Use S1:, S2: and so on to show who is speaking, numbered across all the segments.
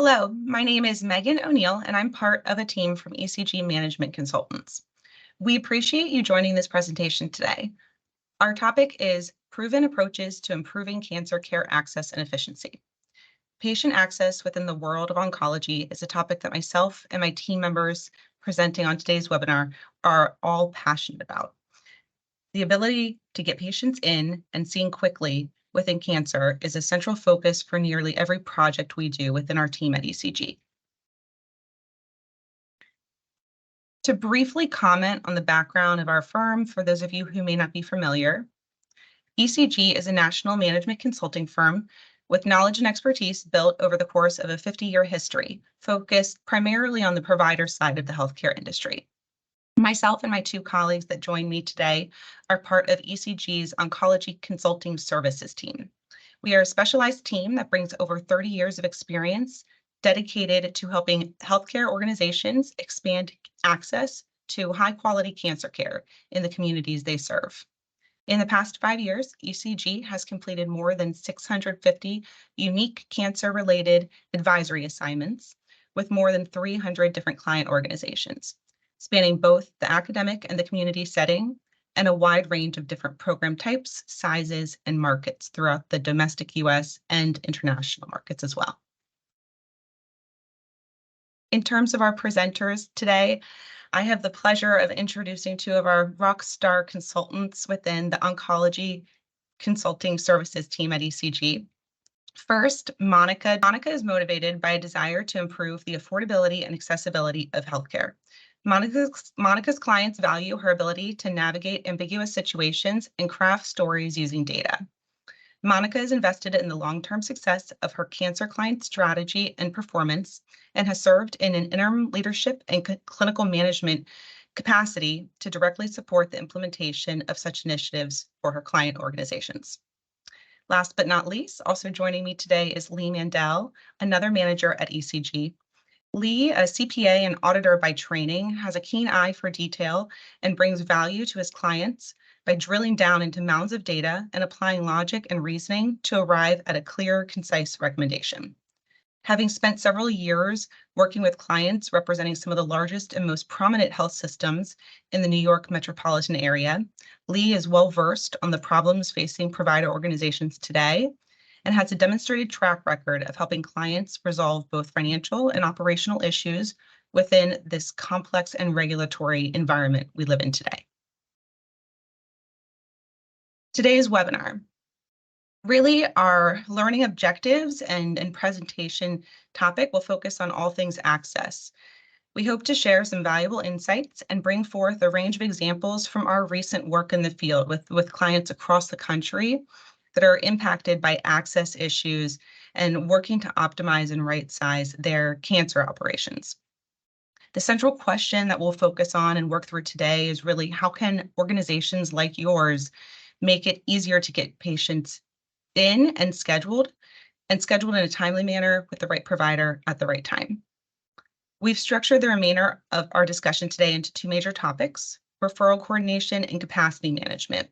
S1: Hello, my name is Megan O'Neill, and I'm part of a team from ECG Management Consultants. We appreciate you joining this presentation today. Our topic is proven approaches to improving cancer care access and efficiency. Patient access within the world of oncology is a topic that myself and my team members presenting on today's webinar are all passionate about. The ability to get patients in and seen quickly within cancer is a central focus for nearly every project we do within our team at ECG. To briefly comment on the background of our firm, for those of you who may not be familiar, ECG is a national management consulting firm with knowledge and expertise built over the course of a 50-year history, focused primarily on the provider side of the healthcare industry. Myself and my two colleagues that join me today are part of ECG's Oncology Consulting Services team. We are a specialized team that brings over 30 years of experience dedicated to helping healthcare organizations expand access to high-quality cancer care in the communities they serve. In the past 5 years, ECG has completed more than 650 unique cancer-related advisory assignments with more than 300 different client organizations, spanning both the academic and the community setting, and a wide range of different program types, sizes, and markets throughout the domestic US and international markets as well. In terms of our presenters today, I have the pleasure of introducing two of our rock star consultants within the Oncology Consulting Services team at ECG. First, Monica. Monica is motivated by a desire to improve the affordability and accessibility of healthcare. Monica's clients value her ability to navigate ambiguous situations and craft stories using data. Monica is invested in the long-term success of her cancer client strategy and performance and has served in an interim leadership and clinical management capacity to directly support the implementation of such initiatives for her client organizations. Last but not least, also joining me today is Lee Mandel, another manager at ECG. Lee, a CPA and auditor by training, has a keen eye for detail and brings value to his clients by drilling down into mounds of data and applying logic and reasoning to arrive at a clear, concise recommendation. Having spent several years working with clients representing some of the largest and most prominent health systems in the New York metropolitan area, Lee is well-versed on the problems facing provider organizations today and has a demonstrated track record of helping clients resolve both financial and operational issues within this complex and regulatory environment we live in today. Today's webinar. Really, our learning objectives and presentation topic will focus on all things access. We hope to share some valuable insights and bring forth a range of examples from our recent work in the field with clients across the country that are impacted by access issues and working to optimize and right-size their cancer operations. The central question that we'll focus on and work through today is really how can organizations like yours make it easier to get patients in and scheduled in a timely manner with the right provider at the right time. We've structured the remainder of our discussion today into two major topics: referral coordination and capacity management.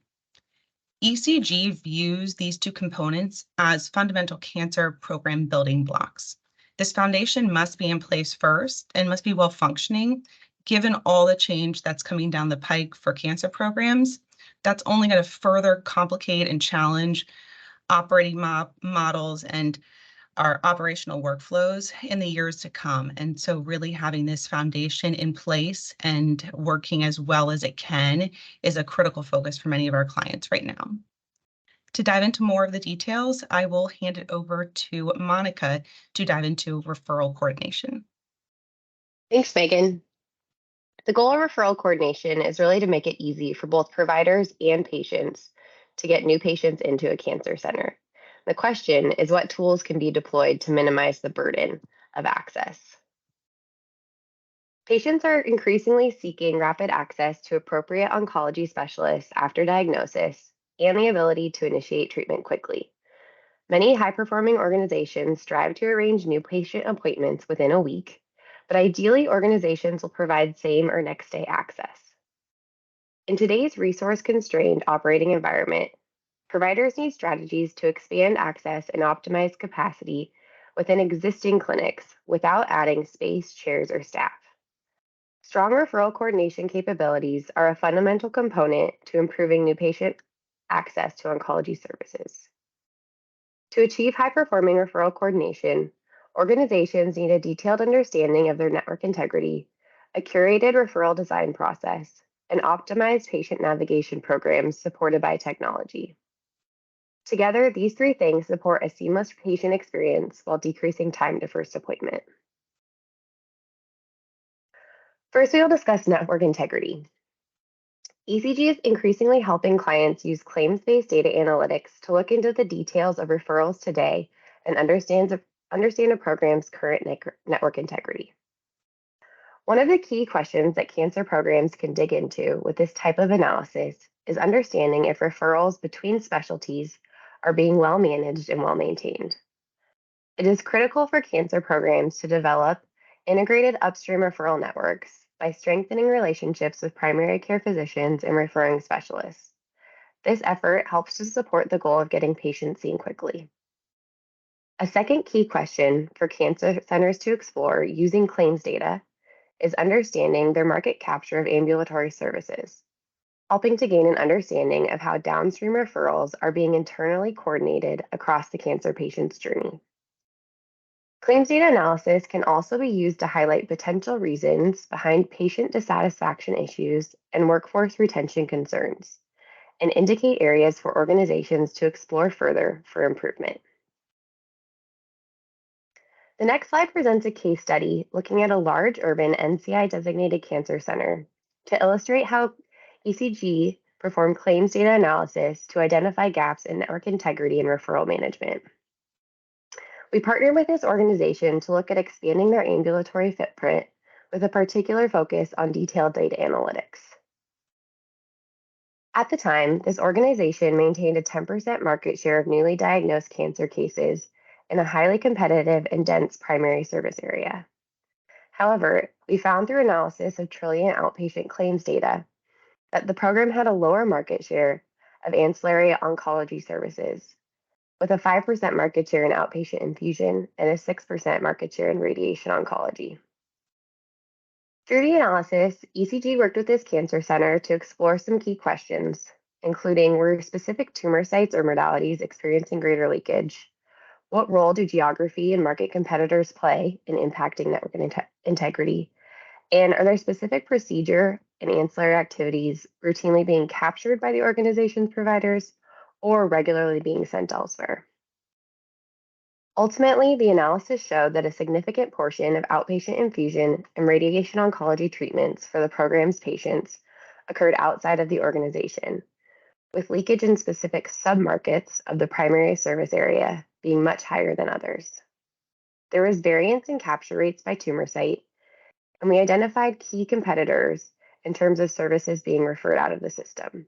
S1: ECG views these two components as fundamental cancer program building blocks. This foundation must be in place first and must be well functioning, given all the change that's coming down the pike for cancer programs. That's only going to further complicate and challenge operating models and our operational workflows in the years to come. And so really having this foundation in place and working as well as it can is a critical focus for many of our clients right now. To dive into more of the details, I will hand it over to Monica to dive into referral coordination.
S2: Thanks, Megan. The goal of referral coordination is really to make it easy for both providers and patients to get new patients into a cancer center. The question is what tools can be deployed to minimize the burden of access. Patients are increasingly seeking rapid access to appropriate oncology specialists after diagnosis and the ability to initiate treatment quickly. Many high-performing organizations strive to arrange new patient appointments within a week, but ideally organizations will provide same or next day access. In today's resource-constrained operating environment, providers need strategies to expand access and optimize capacity within existing clinics without adding space, chairs, or staff. Strong referral coordination capabilities are a fundamental component to improving new patient access to oncology services. To achieve high-performing referral coordination, organizations need a detailed understanding of their network integrity, a curated referral design process, and optimized patient navigation programs supported by technology. Together, these three things support a seamless patient experience while decreasing time to first appointment. First, we will discuss network integrity. ECG is increasingly helping clients use claims-based data analytics to look into the details of referrals today and understand a program's current network integrity. One of the key questions that cancer programs can dig into with this type of analysis is understanding if referrals between specialties are being well managed and well maintained. It is critical for cancer programs to develop integrated upstream referral networks by strengthening relationships with primary care physicians and referring specialists. This effort helps to support the goal of getting patients seen quickly. A second key question for cancer centers to explore using claims data is understanding their market capture of ambulatory services, helping to gain an understanding of how downstream referrals are being internally coordinated across the cancer patient's journey. Claims data analysis can also be used to highlight potential reasons behind patient dissatisfaction issues and workforce retention concerns, and indicate areas for organizations to explore further for improvement. The next slide presents a case study looking at a large urban NCI-designated cancer center to illustrate how ECG performed claims data analysis to identify gaps in network integrity and referral management. We partnered with this organization to look at expanding their ambulatory footprint with a particular focus on detailed data analytics. At the time, this organization maintained a 10% market share of newly diagnosed cancer cases in a highly competitive and dense primary service area. However, we found through analysis of Trilliant outpatient claims data that the program had a lower market share of ancillary oncology services, with a 5% market share in outpatient infusion and a 6% market share in radiation oncology. Through the analysis, ECG worked with this cancer center to explore some key questions, including were specific tumor sites or modalities experiencing greater leakage? What role do geography and market competitors play in impacting network integrity? And are there specific procedure and ancillary activities routinely being captured by the organization's providers or regularly being sent elsewhere? Ultimately, the analysis showed that a significant portion of outpatient infusion and radiation oncology treatments for the program's patients occurred outside of the organization, with leakage in specific submarkets of the primary service area being much higher than others. There was variance in capture rates by tumor site, and we identified key competitors in terms of services being referred out of the system.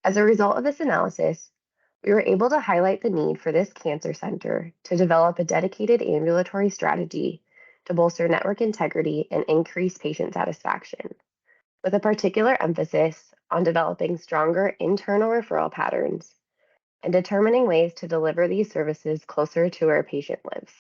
S2: As a result of this analysis, we were able to highlight the need for this cancer center to develop a dedicated ambulatory strategy to bolster network integrity and increase patient satisfaction, with a particular emphasis on developing stronger internal referral patterns and determining ways to deliver these services closer to where a patient lives.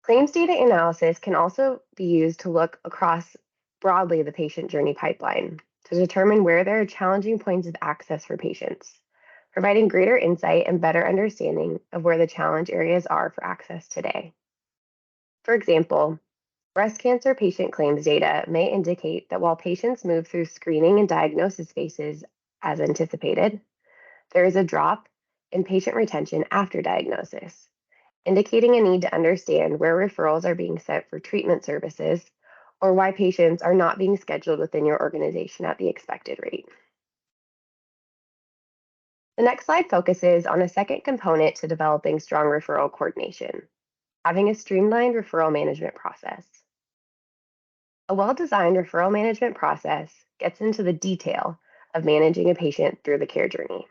S2: Claims data analysis can also be used to look across broadly the patient journey pipeline to determine where there are challenging points of access for patients, providing greater insight and better understanding of where the challenge areas are for access today. For example, breast cancer patient claims data may indicate that while patients move through screening and diagnosis phases as anticipated, there is a drop in patient retention after diagnosis, indicating a need to understand where referrals are being sent for treatment services or why patients are not being scheduled within your organization at the expected rate. The next slide focuses on a second component to developing strong referral coordination, having a streamlined referral management process. A well-designed referral management process gets into the detail of managing a patient through the care journey.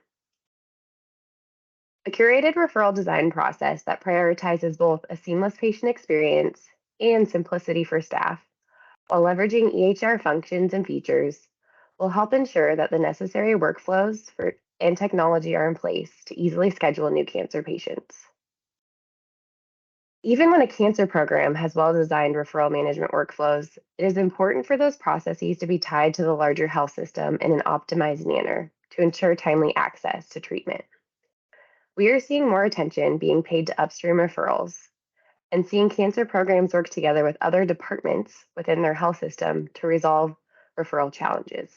S2: A curated referral design process that prioritizes both a seamless patient experience and simplicity for staff, while leveraging EHR functions and features, will help ensure that the necessary workflows for and technology are in place to easily schedule new cancer patients. Even when a cancer program has well designed referral management workflows, it is important for those processes to be tied to the larger health system in an optimized manner to ensure timely access to treatment. We are seeing more attention being paid to upstream referrals and seeing cancer programs work together with other departments within their health system to resolve referral challenges.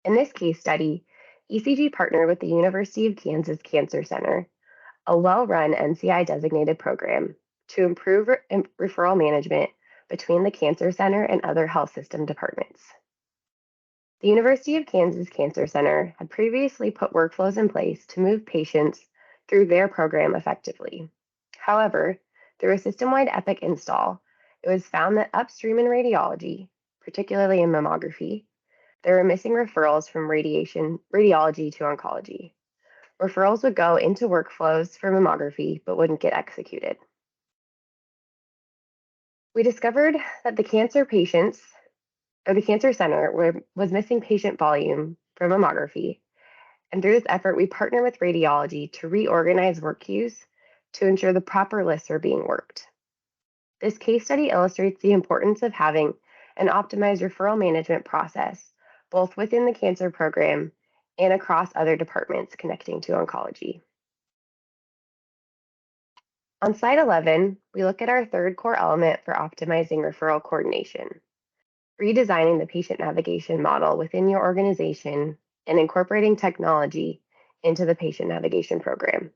S2: In this case study, ECG partnered with the University of Kansas Cancer Center, a well-run NCI designated program, to improve referral management between the cancer center and other health system departments. The University of Kansas Cancer Center had previously put workflows in place to move patients through their program effectively. However, through a system-wide Epic install, it was found that upstream in radiology, particularly in mammography, there were missing referrals from radiology to oncology. Referrals would go into workflows for mammography but wouldn't get executed. We discovered that the cancer center was missing patient volume from mammography. And through this effort, we partnered with radiology to reorganize work queues to ensure the proper lists are being worked. This case study illustrates the importance of having an optimized referral management process, both within the cancer program and across other departments connecting to oncology. On slide 11, we look at our third core element for optimizing referral coordination, redesigning the patient navigation model within your organization and incorporating technology into the patient navigation program.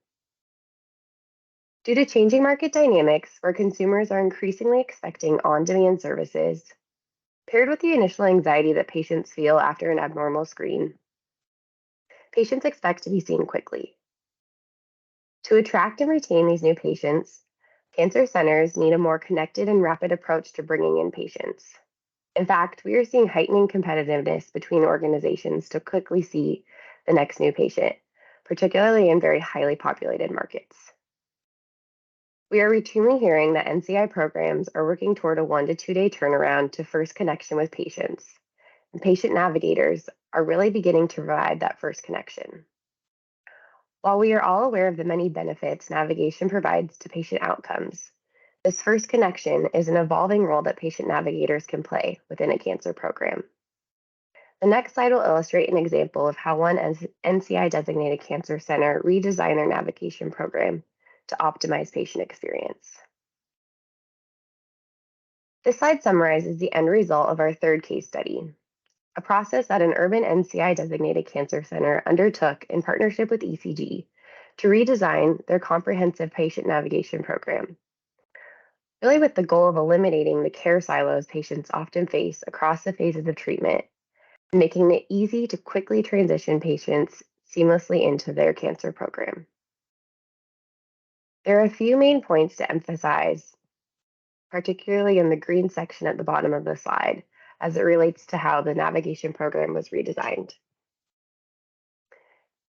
S2: Due to changing market dynamics where consumers are increasingly expecting on-demand services, paired with the initial anxiety that patients feel after an abnormal screen, patients expect to be seen quickly. To attract and retain these new patients, cancer centers need a more connected and rapid approach to bringing in patients. In fact, we are seeing heightening competitiveness between organizations to quickly see the next new patient, particularly in very highly populated markets. We are routinely hearing that NCI programs are working toward a 1 to 2 day turnaround to first connection with patients, and patient navigators are really beginning to provide that first connection. While we are all aware of the many benefits navigation provides to patient outcomes, this first connection is an evolving role that patient navigators can play within a cancer program. The next slide will illustrate an example of how one NCI designated cancer center redesigned their navigation program to optimize patient experience. This slide summarizes the end result of our third case study, a process that an urban NCI designated cancer center undertook in partnership with ECG to redesign their comprehensive patient navigation program, really with the goal of eliminating the care silos patients often face across the phases of treatment and making it easy to quickly transition patients seamlessly into their cancer program. There are a few main points to emphasize, particularly in the green section at the bottom of the slide, as it relates to how the navigation program was redesigned.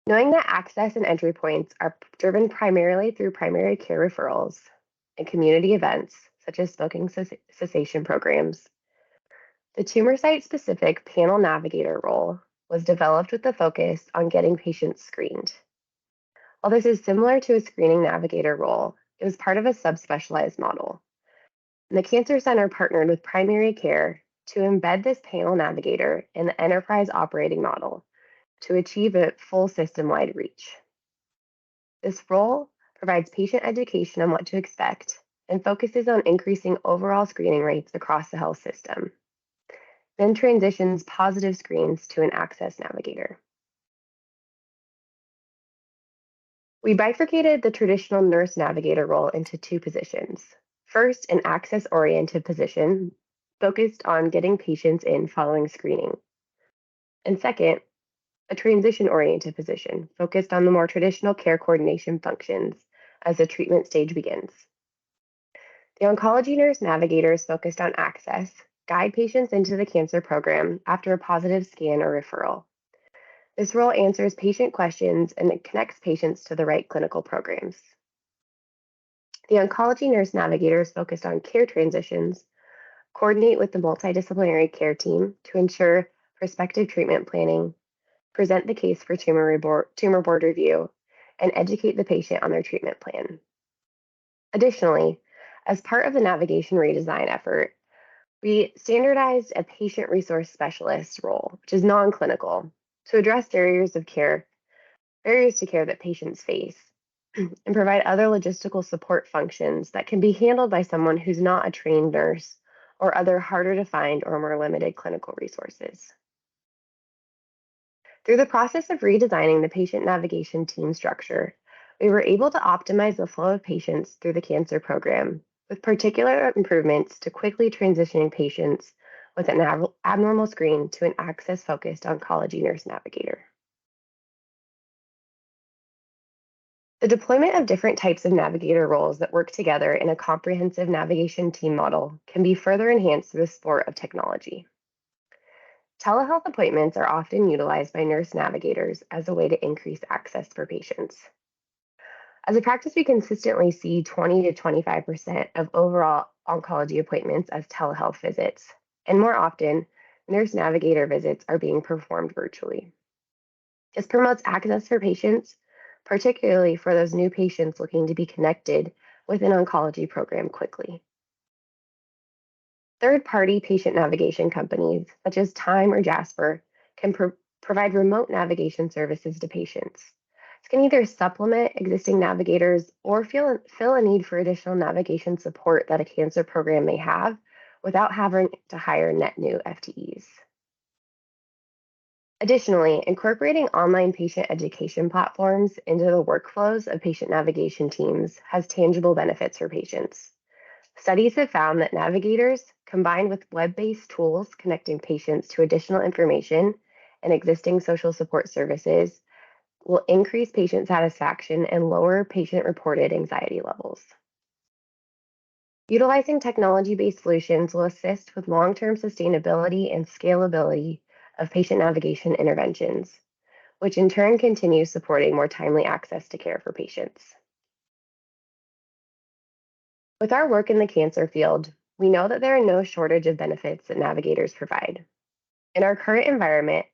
S2: Knowing that access and entry points are driven primarily through primary care referrals and community events, such as smoking cessation programs, the tumor site-specific panel navigator role was developed with the focus on getting patients screened. While this is similar to a screening navigator role, it was part of a subspecialized model. And the Cancer Center partnered with primary care to embed this panel navigator in the enterprise operating model to achieve a full system-wide reach. This role provides patient education on what to expect and focuses on increasing overall screening rates across the health system, then transitions positive screens to an access navigator. We bifurcated the traditional nurse navigator role into two positions. First, an access-oriented position focused on getting patients in following screening. And second, a transition-oriented position focused on the more traditional care coordination functions as the treatment stage begins. The oncology nurse navigators focused on access, guide patients into the cancer program after a positive scan or referral. This role answers patient questions and it connects patients to the right clinical programs. The oncology nurse navigators focused on care transitions, coordinate with the multidisciplinary care team to ensure prospective treatment planning, present the case for tumor board review, and educate the patient on their treatment plan. Additionally, as part of the navigation redesign effort, we standardized a patient resource specialist role, which is non-clinical, to address barriers to care that patients face, and provide other logistical support functions that can be handled by someone who's not a trained nurse or other harder to find or more limited clinical resources. Through the process of redesigning the patient navigation team structure, we were able to optimize the flow of patients through the cancer program, with particular improvements to quickly transitioning patients with an abnormal screen to an access-focused oncology nurse navigator. The deployment of different types of navigator roles that work together in a comprehensive navigation team model can be further enhanced through the support of technology. Telehealth appointments are often utilized by nurse navigators as a way to increase access for patients. As a practice, we consistently see 20 to 25% of overall oncology appointments as telehealth visits, and more often, nurse navigator visits are being performed virtually. This promotes access for patients, particularly for those new patients looking to be connected with an oncology program quickly. Third-party patient navigation companies, such as Time or Jasper, can provide remote navigation services to patients. This can either supplement existing navigators or fill a need for additional navigation support that a cancer program may have without having to hire net new FTEs. Additionally, incorporating online patient education platforms into the workflows of patient navigation teams has tangible benefits for patients. Studies have found that navigators, combined with web-based tools connecting patients to additional information and existing social support services, will increase patient satisfaction and lower patient-reported anxiety levels. Utilizing technology-based solutions will assist with long-term sustainability and scalability of patient navigation interventions, which in turn continues supporting more timely access to care for patients. With our work in the cancer field, we know that there are no shortage of benefits that navigators provide. In our current environment,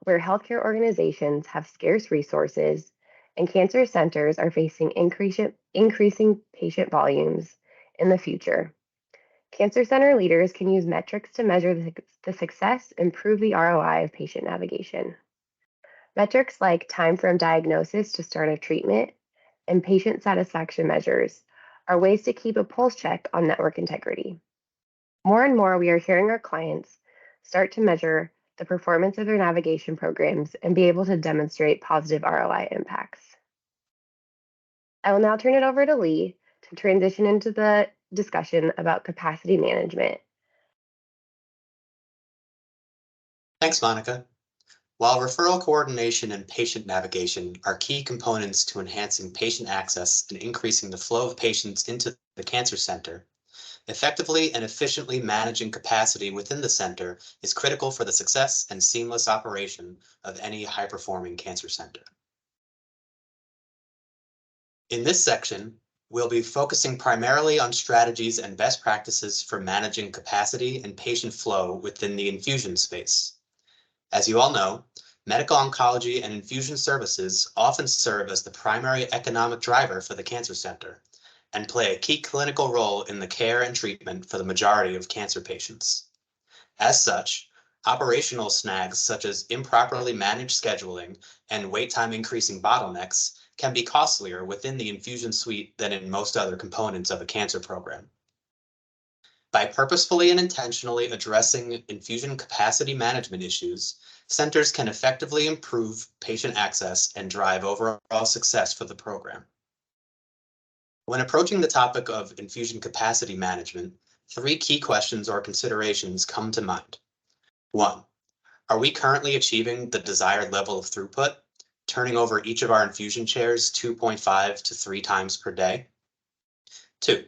S2: where healthcare organizations have scarce resources and cancer centers are facing increasing patient volumes in the future, cancer center leaders can use metrics to measure the success and prove the ROI of patient navigation. Metrics like time from diagnosis to start of treatment and patient satisfaction measures are ways to keep a pulse check on network integrity. More and more, we are hearing our clients start to measure the performance of their navigation programs and be able to demonstrate positive ROI impacts. I will now turn it over to Lee to transition into the discussion about capacity management.
S3: Thanks, Monica. While referral coordination and patient navigation are key components to enhancing patient access and increasing the flow of patients into the cancer center, effectively and efficiently managing capacity within the center is critical for the success and seamless operation of any high-performing cancer center. In this section, we'll be focusing primarily on strategies and best practices for managing capacity and patient flow within the infusion space. As you all know, medical oncology and infusion services often serve as the primary economic driver for the cancer center and play a key clinical role in the care and treatment for the majority of cancer patients. As such, operational snags such as improperly managed scheduling and wait time increasing bottlenecks can be costlier within the infusion suite than in most other components of a cancer program. By purposefully and intentionally addressing infusion capacity management issues, centers can effectively improve patient access and drive overall success for the program. When approaching the topic of infusion capacity management, 3 key questions or considerations come to mind. 1, are we currently achieving the desired level of throughput, turning over each of our infusion chairs 2.5 to 3 times per day? 2,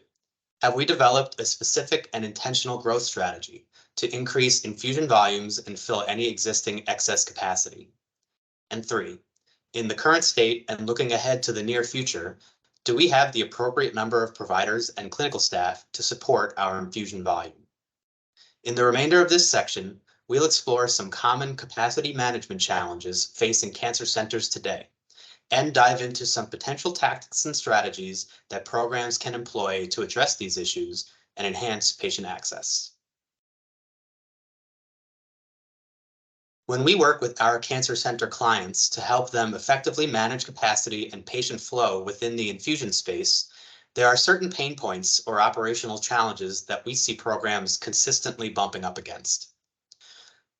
S3: have we developed a specific and intentional growth strategy to increase infusion volumes and fill any existing excess capacity? And 3, in the current state and looking ahead to the near future, do we have the appropriate number of providers and clinical staff to support our infusion volume? In the remainder of this section, we'll explore some common capacity management challenges facing cancer centers today, and dive into some potential tactics and strategies that programs can employ to address these issues and enhance patient access. When we work with our cancer center clients to help them effectively manage capacity and patient flow within the infusion space, there are certain pain points or operational challenges that we see programs consistently bumping up against.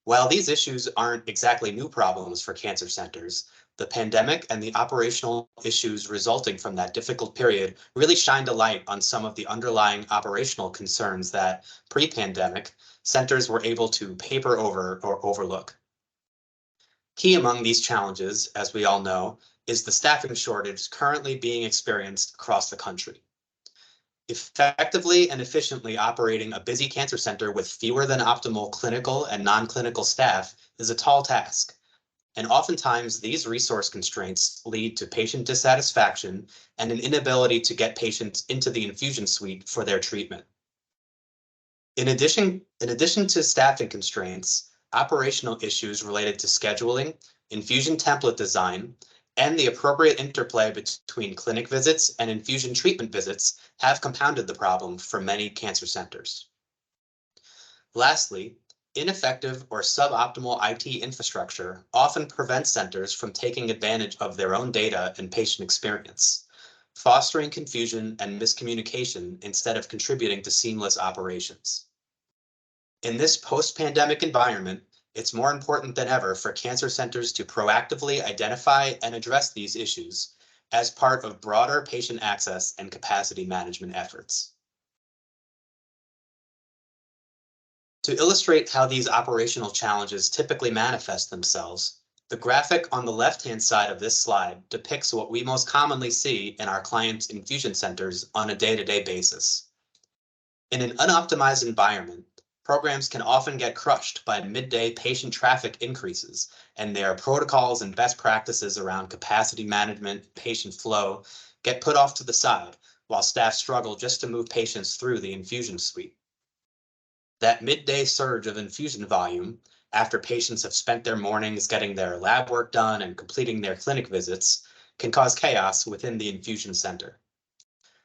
S3: While these issues aren't exactly new problems for cancer centers, the pandemic and the operational issues resulting from that difficult period really shined a light on some of the underlying operational concerns that, pre-pandemic, centers were able to paper over or overlook. Key among these challenges, as we all know, is the staffing shortage currently being experienced across the country. Effectively and efficiently operating a busy cancer center with fewer than optimal clinical and non-clinical staff is a tall task, and oftentimes these resource constraints lead to patient dissatisfaction and an inability to get patients into the infusion suite for their treatment. In addition to staffing constraints, operational issues related to scheduling, infusion template design, and the appropriate interplay between clinic visits and infusion treatment visits have compounded the problem for many cancer centers. Lastly, ineffective or suboptimal IT infrastructure often prevents centers from taking advantage of their own data and patient experience, fostering confusion and miscommunication instead of contributing to seamless operations. In this post-pandemic environment, it's more important than ever for cancer centers to proactively identify and address these issues as part of broader patient access and capacity management efforts. To illustrate how these operational challenges typically manifest themselves, the graphic on the left-hand side of this slide depicts what we most commonly see in our clients' infusion centers on a day-to-day basis. In an unoptimized environment, programs can often get crushed by midday patient traffic increases, and their protocols and best practices around capacity management, patient flow, get put off to the side, while staff struggle just to move patients through the infusion suite. That midday surge of infusion volume, after patients have spent their mornings getting their lab work done and completing their clinic visits, can cause chaos within the infusion center.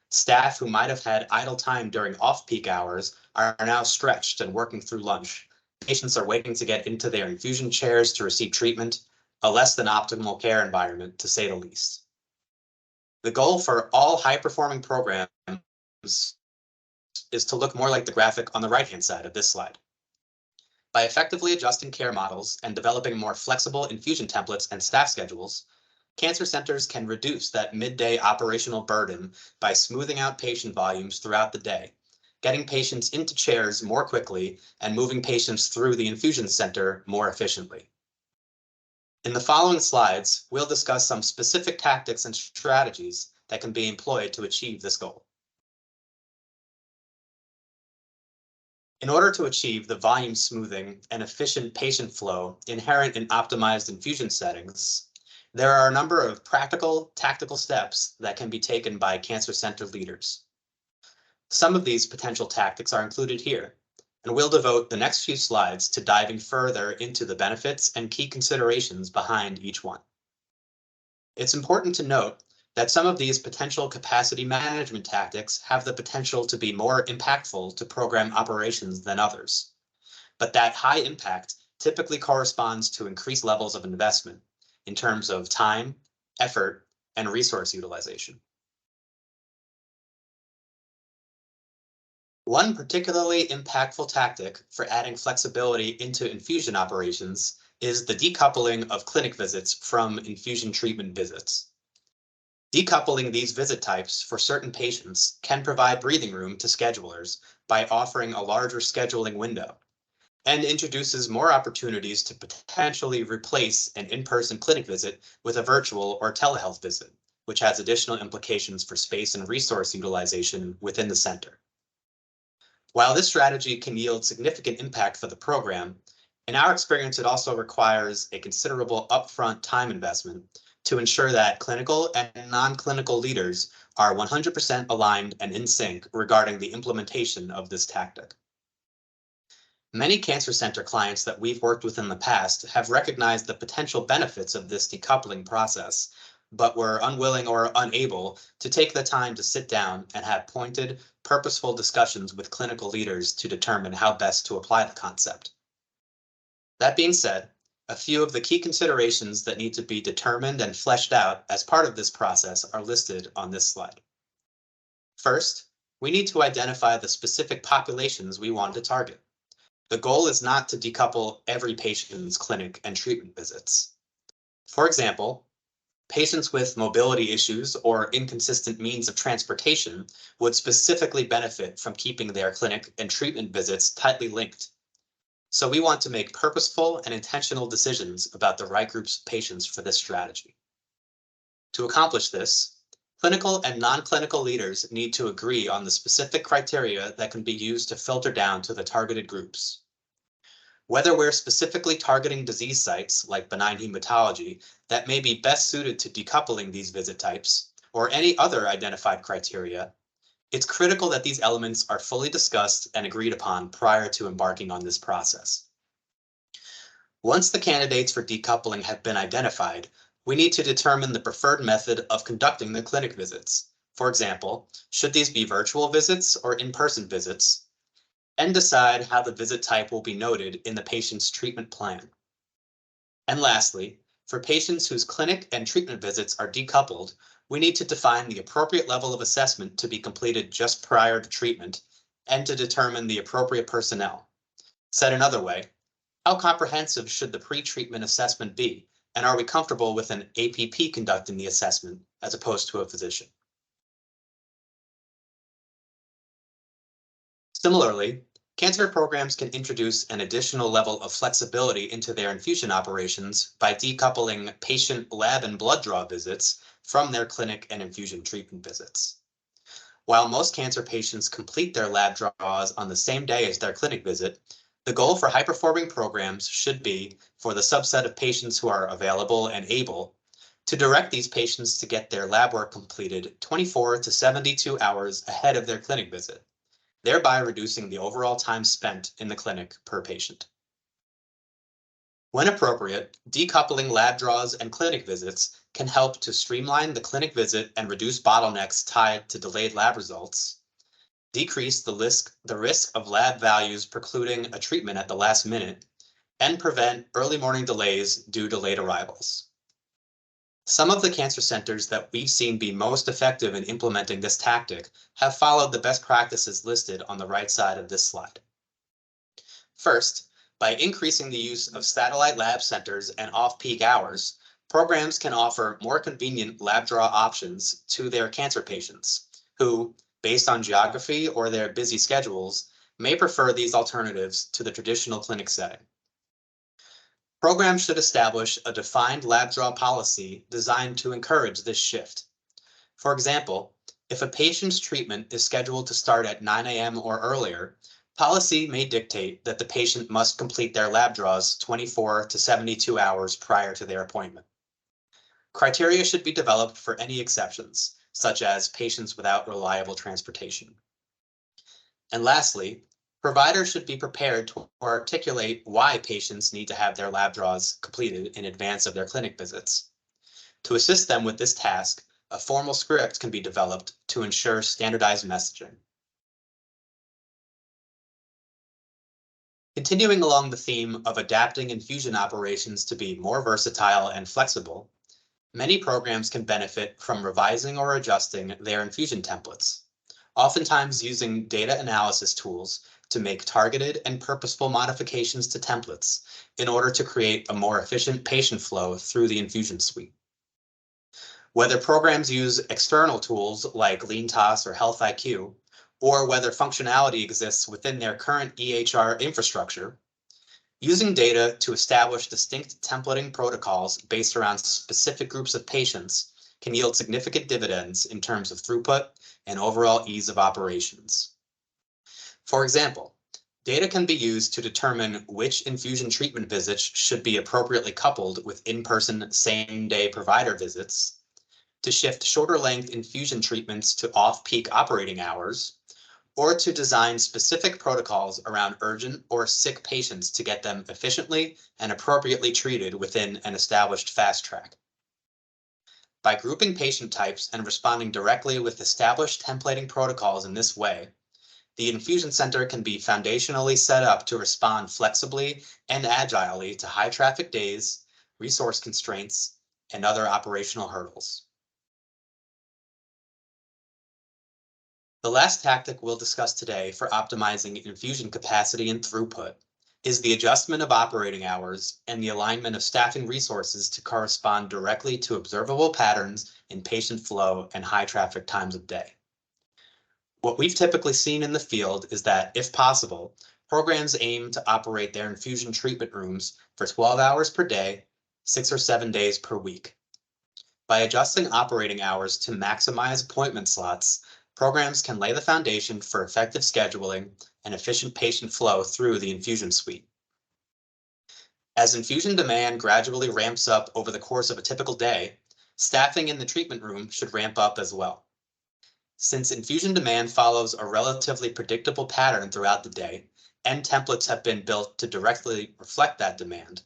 S3: Staff who might have had idle time during off-peak hours are now stretched and working through lunch. Patients are waiting to get into their infusion chairs to receive treatment, a less than optimal care environment, to say the least. The goal for all high-performing programs is to look more like the graphic on the right-hand side of this slide. By effectively adjusting care models and developing more flexible infusion templates and staff schedules, cancer centers can reduce that midday operational burden by smoothing out patient volumes throughout the day, getting patients into chairs more quickly and moving patients through the infusion center more efficiently. In the following slides, we'll discuss some specific tactics and strategies that can be employed to achieve this goal. In order to achieve the volume smoothing and efficient patient flow inherent in optimized infusion settings, there are a number of practical, tactical steps that can be taken by cancer center leaders. Some of these potential tactics are included here, and we'll devote the next few slides to diving further into the benefits and key considerations behind each one. It's important to note that some of these potential capacity management tactics have the potential to be more impactful to program operations than others, but that high impact typically corresponds to increased levels of investment in terms of time, effort, and resource utilization. One particularly impactful tactic for adding flexibility into infusion operations is the decoupling of clinic visits from infusion treatment visits. Decoupling these visit types for certain patients can provide breathing room to schedulers by offering a larger scheduling window, and introduces more opportunities to potentially replace an in-person clinic visit with a virtual or telehealth visit, which has additional implications for space and resource utilization within the center. While this strategy can yield significant impact for the program, in our experience, it also requires a considerable upfront time investment to ensure that clinical and non-clinical leaders are 100% aligned and in sync regarding the implementation of this tactic. Many cancer center clients that we've worked with in the past have recognized the potential benefits of this decoupling process, but were unwilling or unable to take the time to sit down and have pointed, purposeful discussions with clinical leaders to determine how best to apply the concept. That being said, a few of the key considerations that need to be determined and fleshed out as part of this process are listed on this slide. First, we need to identify the specific populations we want to target. The goal is not to decouple every patient's clinic and treatment visits. For example, patients with mobility issues or inconsistent means of transportation would specifically benefit from keeping their clinic and treatment visits tightly linked. So we want to make purposeful and intentional decisions about the right groups of patients for this strategy. To accomplish this, clinical and non-clinical leaders need to agree on the specific criteria that can be used to filter down to the targeted groups. Whether we're specifically targeting disease sites like benign hematology that may be best suited to decoupling these visit types, or any other identified criteria, it's critical that these elements are fully discussed and agreed upon prior to embarking on this process. Once the candidates for decoupling have been identified, we need to determine the preferred method of conducting the clinic visits. For example, should these be virtual visits or in-person visits? And decide how the visit type will be noted in the patient's treatment plan. And lastly, for patients whose clinic and treatment visits are decoupled, we need to define the appropriate level of assessment to be completed just prior to treatment and to determine the appropriate personnel. Said another way, how comprehensive should the pre-treatment assessment be, and are we comfortable with an APP conducting the assessment as opposed to a physician? Similarly, cancer programs can introduce an additional level of flexibility into their infusion operations by decoupling patient lab and blood draw visits from their clinic and infusion treatment visits. While most cancer patients complete their lab draws on the same day as their clinic visit, the goal for high-performing programs should be, for the subset of patients who are available and able, to direct these patients to get their lab work completed 24 to 72 hours ahead of their clinic visit, thereby reducing the overall time spent in the clinic per patient. When appropriate, decoupling lab draws and clinic visits can help to streamline the clinic visit and reduce bottlenecks tied to delayed lab results, decrease the risk of lab values precluding a treatment at the last minute, and prevent early morning delays due to late arrivals. Some of the cancer centers that we've seen be most effective in implementing this tactic have followed the best practices listed on the right side of this slide. First, by increasing the use of satellite lab centers and off-peak hours, programs can offer more convenient lab draw options to their cancer patients, who, based on geography or their busy schedules, may prefer these alternatives to the traditional clinic setting. Programs should establish a defined lab draw policy designed to encourage this shift. For example, if a patient's treatment is scheduled to start at 9 a.m. or earlier, policy may dictate that the patient must complete their lab draws 24 to 72 hours prior to their appointment. Criteria should be developed for any exceptions, such as patients without reliable transportation. And lastly, providers should be prepared to articulate why patients need to have their lab draws completed in advance of their clinic visits. To assist them with this task, a formal script can be developed to ensure standardized messaging. Continuing along the theme of adapting infusion operations to be more versatile and flexible, many programs can benefit from revising or adjusting their infusion templates, oftentimes using data analysis tools to make targeted and purposeful modifications to templates in order to create a more efficient patient flow through the infusion suite. Whether programs use external tools like LeanTOS or HealthIQ, or whether functionality exists within their current EHR infrastructure, using data to establish distinct templating protocols based around specific groups of patients can yield significant dividends in terms of throughput and overall ease of operations. For example, data can be used to determine which infusion treatment visits should be appropriately coupled with in-person same-day provider visits, to shift shorter length infusion treatments to off-peak operating hours, or to design specific protocols around urgent or sick patients to get them efficiently and appropriately treated within an established fast track. By grouping patient types and responding directly with established templating protocols in this way, the infusion center can be foundationally set up to respond flexibly and agilely to high traffic days, resource constraints, and other operational hurdles. The last tactic we'll discuss today for optimizing infusion capacity and throughput is the adjustment of operating hours and the alignment of staffing resources to correspond directly to observable patterns in patient flow and high traffic times of day. What we've typically seen in the field is that, if possible, programs aim to operate their infusion treatment rooms for 12 hours per day, 6 or 7 days per week. By adjusting operating hours to maximize appointment slots, programs can lay the foundation for effective scheduling and efficient patient flow through the infusion suite. As infusion demand gradually ramps up over the course of a typical day, staffing in the treatment room should ramp up as well. Since infusion demand follows a relatively predictable pattern throughout the day, and templates have been built to directly reflect that demand,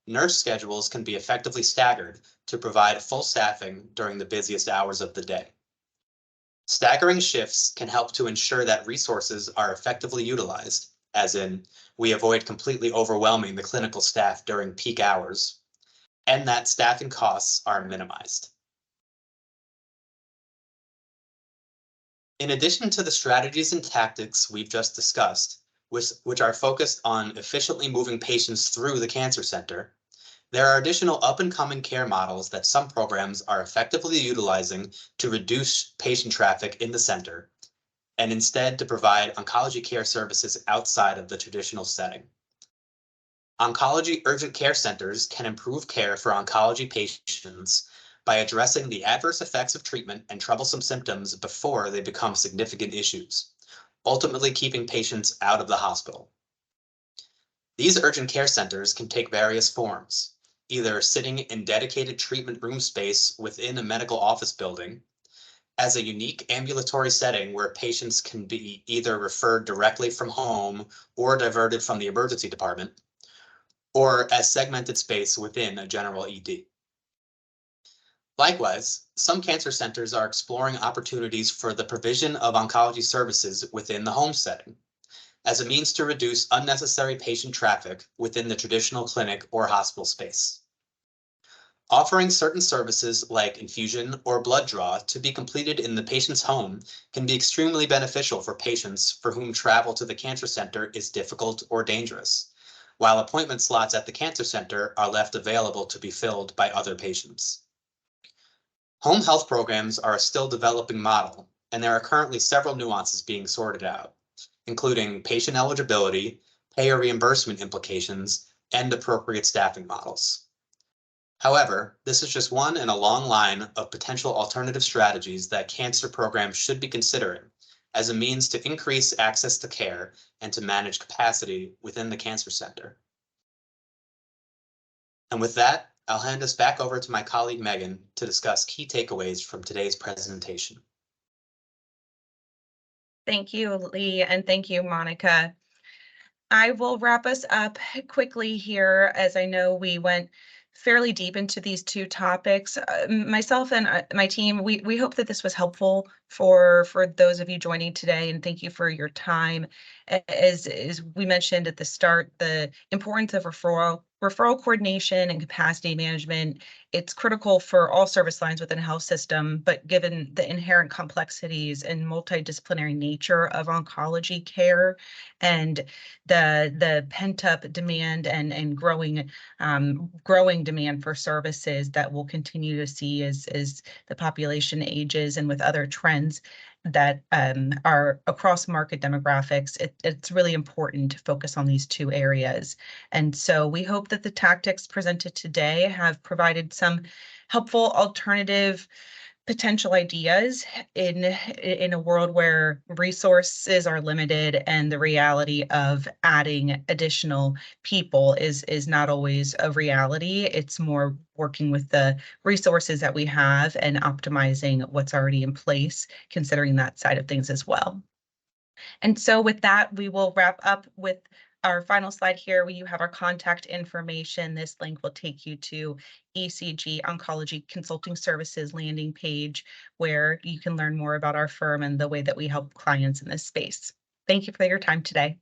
S3: nurse schedules can be effectively staggered to provide full staffing during the busiest hours of the day. Staggering shifts can help to ensure that resources are effectively utilized, as in, we avoid completely overwhelming the clinical staff during peak hours, and that staffing costs are minimized. In addition to the strategies and tactics we've just discussed, which are focused on efficiently moving patients through the cancer center, there are additional up-and-coming care models that some programs are effectively utilizing to reduce patient traffic in the center, and instead to provide oncology care services outside of the traditional setting. Oncology urgent care centers can improve care for oncology patients by addressing the adverse effects of treatment and troublesome symptoms before they become significant issues, ultimately keeping patients out of the hospital. These urgent care centers can take various forms, either sitting in dedicated treatment room space within a medical office building, as a unique ambulatory setting where patients can be either referred directly from home or diverted from the emergency department, or as segmented space within a general ED. Likewise, some cancer centers are exploring opportunities for the provision of oncology services within the home setting, as a means to reduce unnecessary patient traffic within the traditional clinic or hospital space. Offering certain services like infusion or blood draw to be completed in the patient's home can be extremely beneficial for patients for whom travel to the cancer center is difficult or dangerous, while appointment slots at the cancer center are left available to be filled by other patients. Home health programs are a still developing model, and there are currently several nuances being sorted out, including patient eligibility, payer reimbursement implications, and appropriate staffing models. However, this is just one in a long line of potential alternative strategies that cancer programs should be considering as a means to increase access to care and to manage capacity within the cancer center. And with that, I'll hand us back over to my colleague Megan to discuss key takeaways from today's presentation.
S1: Thank you, Lee, and thank you, Monica. I will wrap us up quickly here, as I know we went fairly deep into these two topics. Myself and my team, we hope that this was helpful for those of you joining today, and thank you for your time. As we mentioned at the start, the importance of referral coordination and capacity management, it's critical for all service lines within a health system, but given the inherent complexities and multidisciplinary nature of oncology care and the pent-up demand and growing demand for services that we'll continue to see as the population ages and with other trends that are across market demographics, it's really important to focus on these two areas. And so we hope that the tactics presented today have provided some helpful alternative potential ideas in a world where resources are limited and the reality of adding additional people is not always a reality. It's more working with the resources that we have and optimizing what's already in place, considering that side of things as well. And so with that, we will wrap up with our final slide here, where you have our contact information. This link will take you to ECG Oncology Consulting Services landing page, where you can learn more about our firm and the way that we help clients in this space. Thank you for your time today.